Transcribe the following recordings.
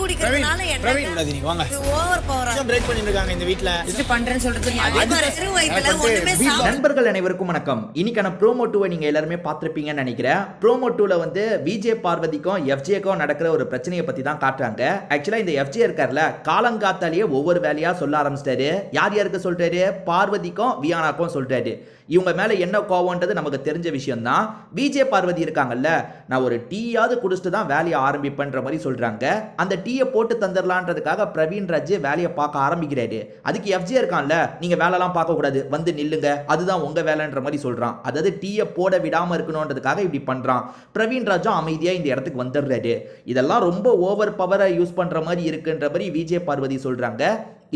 குடிக்கிறதுனால என்ன நீங்க வாங்க இது ஓவர் பவரா பிரேக் பண்ணிட்டு இருக்காங்க இந்த வீட்ல இது பண்றேன்னு சொல்றது நீ அதே மாதிரி சிறு வயசுல ஒண்ணுமே நண்பர்கள் அனைவருக்கும் வணக்கம். இன்னைக்கான ப்ரோமோ 2 நீங்க எல்லாருமே பார்த்திருப்பீங்கன்னு நினைக்கிறேன். ப்ரோமோ 2ல வந்து விஜே பார்வதிக்கும் எஃப்ஜேக்கும் நடக்கிற ஒரு பிரச்சனையை பத்தி தான் காட்டுறாங்க. ஆக்சுவலா இந்த எஃப்ஜே இருக்கார்ல, காலங்காத்தாலேயே ஒவ்வொரு வேலையா சொல்ல ஆரம்பிச்சிட்டாரு. யார் யாருக்கு சொல்றாரு? பார்வதிக்கும் வியானாக்கும் சொல்றாரு. இவங்க மேல என்ன கோவம்ன்றது நமக்கு தெரிஞ்ச விஷயம் தான். விஜே பார்வதி இருக்காங்கல்ல, நான் ஒரு டீயாவது குடிச்சிட்டு தான் வேலையை ஆரம்பிப்பேன்ற மாதிரி சொல்றாங்க. அந்த டீயை போட்டு தந்துடலான்றதுக்காக பிரவீன் ராஜ் வேலையை பார்க்க ஆரம்பிக்கிறாரு. அதுக்கு எஃப்ஜே இருக்கான்ல, நீங்க வேலைலாம் பார்க்க கூடாது, வந்து நில்லுங்க, அதுதான் உங்க வேலைன்ற மாதிரி சொல்றான். அதாவது டீயை போட விடாம இருக்கணும்ன்றதுக்காக இப்படி பண்றான். பிரவீன் ராஜும் அமைதியா இந்த இடத்துக்கு வந்துடுறாரு. இதெல்லாம் ரொம்ப ஓவர் பவரை யூஸ் பண்ற மாதிரி இருக்குன்ற மாதிரி விஜே பார்வதி சொல்றாங்க.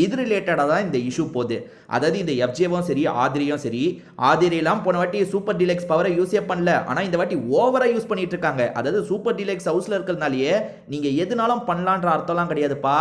இது ரிலேட்டடாக தான் இந்த இஷ்யூ போகுது. அதாவது இந்த எஃப்ஜேவும் சரி ஆதிரியும் சரி, ஆதிரியெல்லாம் போன வாட்டி சூப்பர் டீலக்ஸ் பவரை யூஸே பண்ணல, ஆனால் இந்த வாட்டி ஓவராக யூஸ் பண்ணிட்டு இருக்காங்க. அதாவது சூப்பர் டீலக்ஸ் ஹவுஸில் இருக்கிறதுனாலேயே நீங்கள் எதுனாலும் பண்ணலான்ற அர்த்தம்லாம் கிடையாதுப்பா.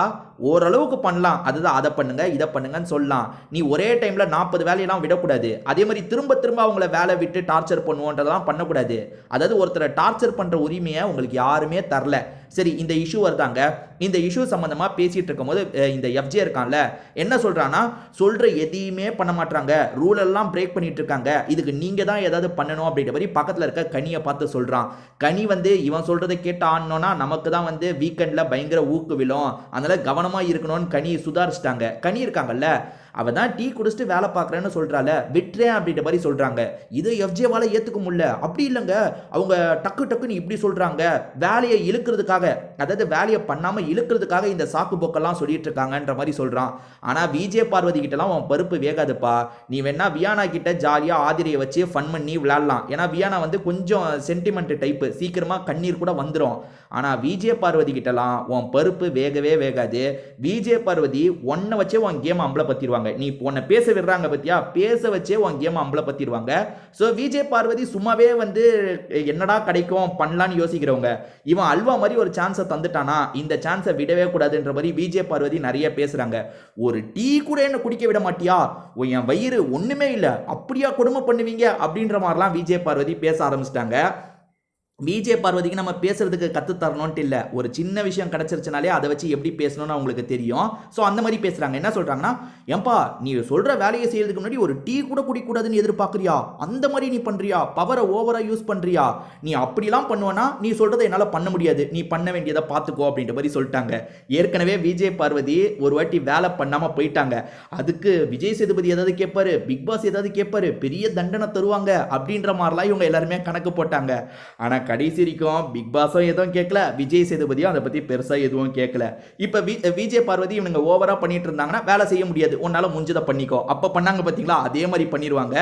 ஓரளவுக்கு பண்ணலாம், அதுதான் அதை பண்ணுங்க இதை பண்ணுங்கன்னு சொல்லலாம். நீ ஒரே டைமில் 40 வேலையெல்லாம் விடக்கூடாது. அதே மாதிரி திரும்ப திரும்ப அவங்கள வேலை விட்டு டார்ச்சர் பண்ணுவோன்றதெல்லாம் பண்ணக்கூடாது. அதாவது ஒருத்தரை டார்ச்சர் பண்ணுற உரிமையை உங்களுக்கு யாருமே தரல. சரி, இந்த இஷ்யூ வருதாங்க. இந்த இஷ்யூ சம்பந்தமா பேசிட்டு இருக்கும்போது இந்த எஃப்ஜே இருக்கான்ல, என்ன சொல்றான்னா, சொல்ற எதையுமே பண்ண மாட்டாங்க, ரூல் எல்லாம் பிரேக் பண்ணிட்டு இருக்காங்க, இதுக்கு நீங்க தான் ஏதாவது பண்ணணும் அப்படின்ற மாதிரி பக்கத்துல இருக்க கனியை பார்த்து சொல்றான். கனி வந்து இவன் சொல்றதை கேட்டு ஆடணும்னா நமக்கு தான் வந்து வீக்கெண்ட்ல பயங்கர ஊக்கு விழும், அதனால கவனமா இருக்கணும்னு கனி சுதாரிச்சிட்டாங்க. கனி இருக்காங்கல்ல, அவ தான் டீ குடிச்சிட்டு வேலை பார்க்குறேன்னு சொல்றால, விட்டுறேன் அப்படின்ற மாதிரி சொல்றாங்க. இது எஃப்ஜேவால ஏத்துக்க முடியல. அப்படி இல்லைங்க, அவங்க டக்கு டக்குன்னு இப்படி சொல்றாங்க, வேலையை இழுக்கிறதுக்காக, அதாவது வேலையை பண்ணாம இழுக்கிறதுக்காக இந்த சாக்கு போக்கெல்லாம் சொல்லிட்டு இருக்காங்கன்ற மாதிரி சொல்றான். ஆனா விஜே பார்வதி கிட்டலாம் அவன் பருப்பு வேகாதுப்பா. நீ வேணா வியானா கிட்ட ஜாலியா ஆதிரியை வச்சு ஃபன் பண்ணி விளையாடலாம். ஏன்னா வியானா வந்து கொஞ்சம் சென்டிமெண்ட் டைப்பு, சீக்கிரமா கண்ணீர் கூட வந்துடும். ஆனா விஜே பார்வதி கிட்டலாம் உன் பருப்பு வேகவே வேகாது. விஜே பார்வதி ஒன்ன வச்சே உன் கேம் அம்பலப்படுத்திடுவாங்க. நீ உன்னை பேச விடுறாங்க பத்தியா, பேச வச்சே உன் கேம் அம்பலப்படுத்திடுவாங்க. ஸோ விஜே பார்வதி சும்மாவே வந்து என்னடா கிடைக்கும் பண்ணலான்னு யோசிக்கிறவங்க. இவன் அல்வா மாதிரி ஒரு சான்ஸை தந்துட்டானா, இந்த சான்ஸை விடவே கூடாதுன்ற மாதிரி விஜே பார்வதி நிறைய பேசுறாங்க. ஒரு டீ கூட என்ன குடிக்க விட மாட்டியா, என் வயிறு ஒண்ணுமே இல்லை, அப்படியா கொடுமை பண்ணுவீங்க அப்படின்ற மாதிரிலாம் விஜே பார்வதி பேச ஆரம்பிச்சிட்டாங்க. விஜே பார்வதிக்கு நம்ம பேசுறதுக்கு கற்று தரணும்ட்டு இல்லை, ஒரு சின்ன விஷயம் கிடைச்சிருச்சுனாலே அதை வச்சு எப்படி பேசணும்னு அவங்களுக்கு தெரியும். ஸோ அந்த மாதிரி பேசுறாங்க. என்ன சொல்றாங்கன்னா, ஏன்பா நீ சொல்ற வேலையை செய்யறதுக்கு முன்னாடி ஒரு டீ கூட குடிக்கூடாதுன்னு எதிர்பார்க்குறியா, அந்த மாதிரி நீ பண்றியா, பவரை ஓவரா யூஸ் பண்றியா, நீ அப்படிலாம் பண்ணுவேன்னா நீ சொல்றதை என்னால் பண்ண முடியாது, நீ பண்ண வேண்டியதை பார்த்துக்கோ அப்படின்ற மாதிரி சொல்லிட்டாங்க. ஏற்கனவே விஜே பார்வதி ஒரு வாட்டி வேலை பண்ணாம போயிட்டாங்க. அதுக்கு விஜய் சேதுபதி ஏதாவது கேட்பாரு, பிக் பாஸ் ஏதாவது கேட்பாரு, பெரிய தண்டனை தருவாங்க அப்படின்ற மாதிரிலாம் இவங்க எல்லாருமே கணக்கு போட்டாங்க. ஆனால் கடைசி வரைக்கும் பிக் பாஸும் எதுவும் கேட்கல, விஜய் சேதுபதியும் அதை பத்தி பெருசா எதுவும் கேட்கல. இப்ப விஜய் பார்வதி இவங்க ஓவரா பண்ணிட்டு இருந்தாங்கன்னா வேலை செய்ய முடியாது, உன்னால முடிஞ்சதை பண்ணிக்கோ, அப்ப பண்ணாங்க பாத்தீங்களா, அதே மாதிரி பண்ணிடுவாங்க.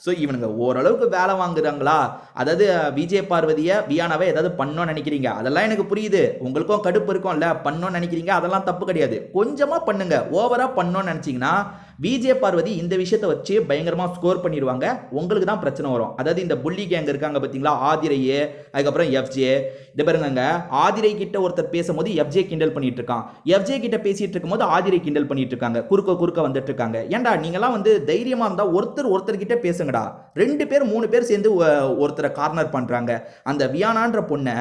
ஸோ இவனுங்க ஓரளவுக்கு வேலை வாங்குறாங்களா, அதாவது விஜய் பார்வதியை வியானாவை ஏதாவது பண்ணோன்னு நினைக்கிறீங்க, அதெல்லாம் எனக்கு புரியுது, உங்களுக்கும் கடுப்பு இருக்கும்ல, பண்ணோன்னு நினைக்கிறீங்க, அதெல்லாம் தப்பு கிடையாது, கொஞ்சமா பண்ணுங்க. ஓவரா பண்ணோன்னு நினைச்சீங்கன்னா விஜய் பார்வதி இந்த விஷயத்தை வச்சு பயங்கரமா ஸ்கோர் பண்ணிடுவாங்க, உங்களுக்கு தான் பிரச்சனை வரும். அதாவது இந்த புள்ளி கேங் இருக்காங்க பார்த்தீங்களா, ஆதிரையே, அதுக்கப்புறம் எஃப்ஜே. இதை பாருங்க, ஆதிரை கிட்ட ஒருத்தர் பேசும்போது எஃப்ஜே கிண்டல் பண்ணிட்டு இருக்கான், எஃப்ஜே கிட்ட பேசிட்டு இருக்கும்போது ஆதிரை கிண்டல் பண்ணிட்டு இருக்காங்க, குறுக்க வந்துட்டு இருக்காங்க. ஏன்டா நீங்களாம் வந்து தைரியமா இருந்தா ஒருத்தர் கிட்ட பேசுங்கடா, 2 பேர் 3 பேர் சேர்ந்து ஒருத்தரை கார்னர் பண்றாங்க. அந்த வியானான்ற பொண்ணை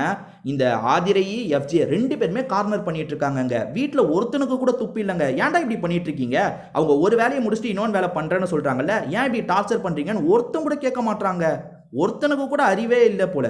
இந்த ஆதிரை எஃப்ஜே 2 பேருமே கார்னர் பண்ணிட்டு இருக்காங்க. வீட்டுல ஒருத்தனுக்கு கூட துப்பு இல்லைங்க, ஏன்டா இப்படி பண்ணிட்டு இருக்கீங்க, அவங்க ஒரு வேலையை முடிச்சுட்டு இன்னொன்று வேலை பண்றேன்னு சொல்றாங்கல்ல, ஏன் இப்படி டார்ச்சர் பண்றீங்கன்னு ஒருத்தன் கூட கேட்க மாட்டாங்க. ஒருத்தனுக்கு கூட அறிவே இல்லை போல.